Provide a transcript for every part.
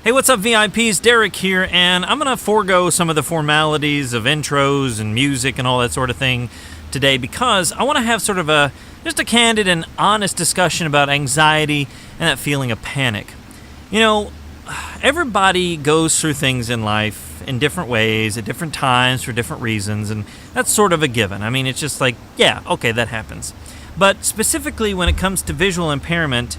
Hey, what's up, VIPs? Derek here, and I'm going to forego some of the formalities of intros and music and all that sort of thing today because I want to have sort of just a candid and honest discussion about anxiety and that feeling of panic. You know, everybody goes through things in life in different ways, at different times, for different reasons, and that's sort of a given. I mean, it's just like, yeah, okay, that happens. But specifically when it comes to visual impairment,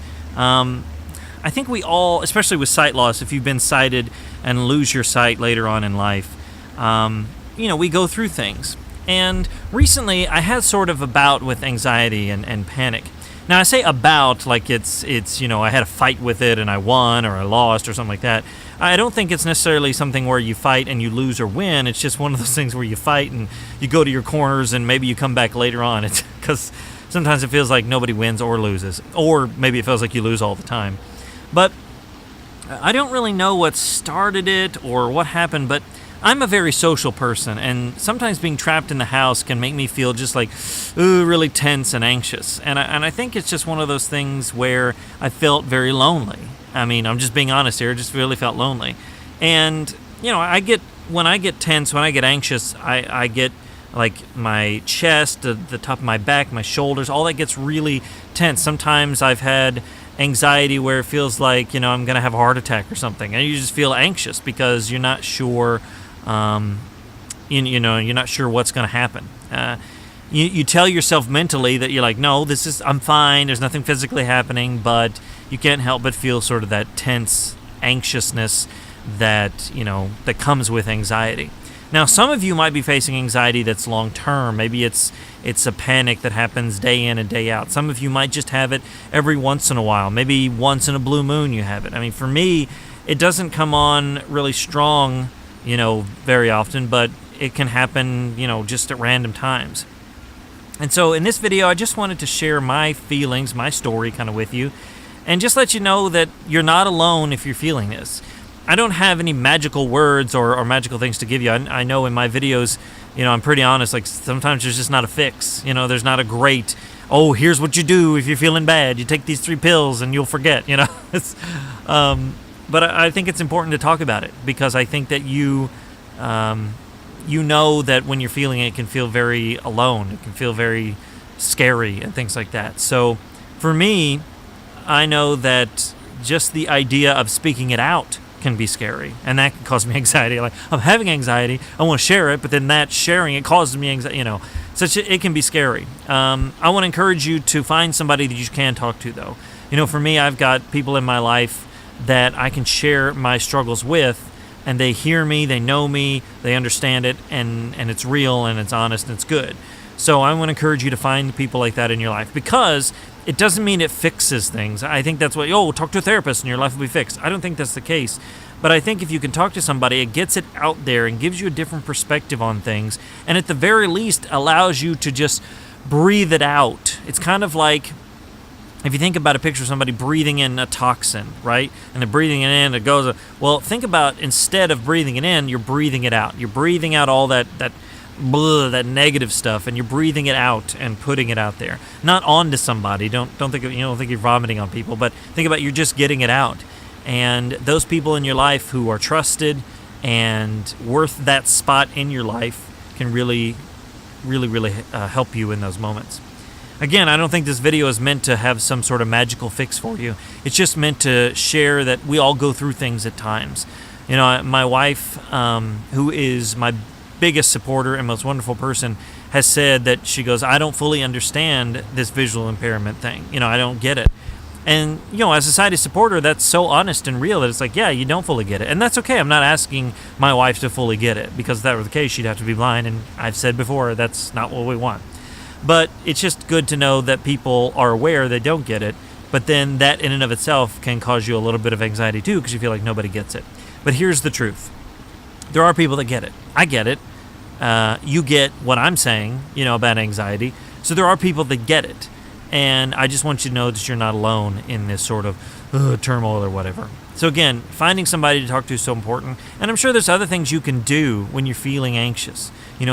I think we all, especially with sight loss, if you've been sighted and lose your sight later on in life, we go through things. And recently, I had sort of a bout with anxiety and panic. Now, I say about like it's I had a fight with it and I won or I lost or something like that. I don't think it's necessarily something where you fight and you lose or win. It's just one of those things where you fight and you go to your corners and maybe you come back later on. It's because sometimes it feels like nobody wins or loses, or maybe it feels like you lose all the time. But I don't really know what started it or what happened, but I'm a very social person, and sometimes being trapped in the house can make me feel just like, really tense and anxious. And I think it's just one of those things where I felt very lonely. I mean, I'm just being honest here, I just really felt lonely. And, when I get tense, when I get anxious, I get like my chest, the top of my back, my shoulders, all that gets really tense. Sometimes I've had anxiety where it feels like, I'm going to have a heart attack or something. And you just feel anxious because you're not sure, you're not sure what's going to happen. You tell yourself mentally that you're like, no, I'm fine. There's nothing physically happening, but you can't help but feel sort of that tense anxiousness that comes with anxiety. Now, some of you might be facing anxiety that's long-term. Maybe it's a panic that happens day in and day out. Some of you might just have it every once in a while. Maybe once in a blue moon you have it. I mean, for me, it doesn't come on really strong, very often, but it can happen, just at random times. And so in this video, I just wanted to share my feelings, my story kind of with you, and just let you know that you're not alone if you're feeling this. I don't have any magical words or magical things to give you. I know in my videos, I'm pretty honest, like sometimes there's just not a fix. There's not a great, here's what you do if you're feeling bad. You take these 3 pills and you'll forget, But I think it's important to talk about it because I think that you know that when you're feeling it, it can feel very alone. It can feel very scary and things like that. So for me, I know that just the idea of speaking it out can be scary, and that can cause me anxiety. Like, I'm having anxiety, I want to share it, but then that sharing it causes me anxiety, it can be scary. I want to encourage you to find somebody that you can talk to, though. For me, I've got people in my life that I can share my struggles with, and they hear me, they know me, they understand it, and it's real, and it's honest, and it's good. So I want to encourage you to find people like that in your life, because it doesn't mean it fixes things. I think that's what, talk to a therapist and your life will be fixed. I don't think that's the case. But I think if you can talk to somebody, it gets it out there and gives you a different perspective on things. And at the very least, allows you to just breathe it out. It's kind of like, if you think about a picture of somebody breathing in a toxin, right? And they're breathing it in, it goes, well, think about instead of breathing it in, you're breathing it out. You're breathing out all that negative stuff, and you're breathing it out and putting it out there, not onto somebody. Don't think you're vomiting on people, but think about you're just getting it out. And those people in your life who are trusted and worth that spot in your life can really, really, really help you in those moments. Again, I don't think this video is meant to have some sort of magical fix for you. It's just meant to share that we all go through things at times. My wife, who is my biggest supporter and most wonderful person, has said that she goes, I don't fully understand this visual impairment thing. I don't get it. And, as a sighted supporter, that's so honest and real that it's like, yeah, you don't fully get it. And that's okay. I'm not asking my wife to fully get it, because if that were the case, she'd have to be blind. And I've said before, that's not what we want. But it's just good to know that people are aware they don't get it. But then that in and of itself can cause you a little bit of anxiety too, because you feel like nobody gets it. But here's the truth. There are people that get it. I get it. You get what I'm saying, about anxiety. So there are people that get it. And I just want you to know that you're not alone in this sort of turmoil or whatever. So again, finding somebody to talk to is so important. And I'm sure there's other things you can do when you're feeling anxious.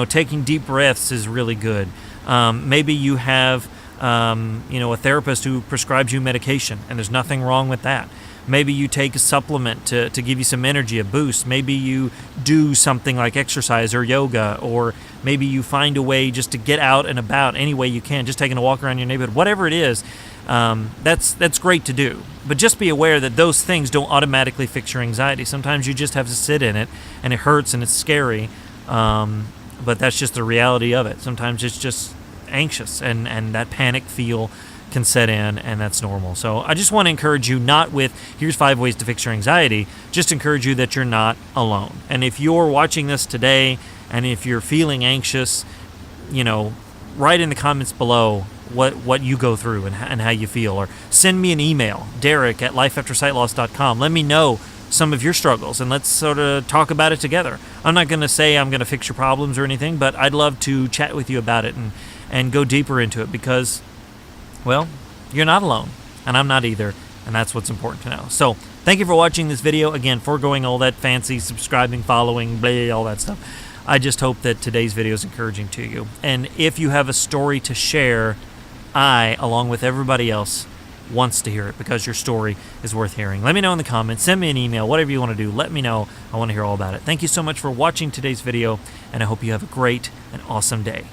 Taking deep breaths is really good. Maybe you have, a therapist who prescribes you medication, and there's nothing wrong with that. Maybe you take a supplement to give you some energy, a boost. Maybe you do something like exercise or yoga, or maybe you find a way just to get out and about any way you can, just taking a walk around your neighborhood, whatever it is. That's great to do. But just be aware that those things don't automatically fix your anxiety. Sometimes you just have to sit in it, and it hurts and it's scary. But that's just the reality of it. Sometimes it's just anxious, and that panic feel can set in, and that's normal. So I just want to encourage you, not with here's 5 ways to fix your anxiety, just encourage you that you're not alone. And if you're watching this today, and if you're feeling anxious, write in the comments below what you go through and how you feel, or send me an email, Derek@lifeaftersightloss.com. Let me know some of your struggles, and let's sort of talk about it together. I'm not going to say I'm going to fix your problems or anything, but I'd love to chat with you about it and go deeper into it, because, well, you're not alone, and I'm not either, and that's what's important to know. So thank you for watching this video. Again, foregoing all that fancy subscribing, following, blah, all that stuff. I just hope that today's video is encouraging to you. And if you have a story to share, I, along with everybody else, wants to hear it, because your story is worth hearing. Let me know in the comments. Send me an email. Whatever you want to do, let me know. I want to hear all about it. Thank you so much for watching today's video, and I hope you have a great and awesome day.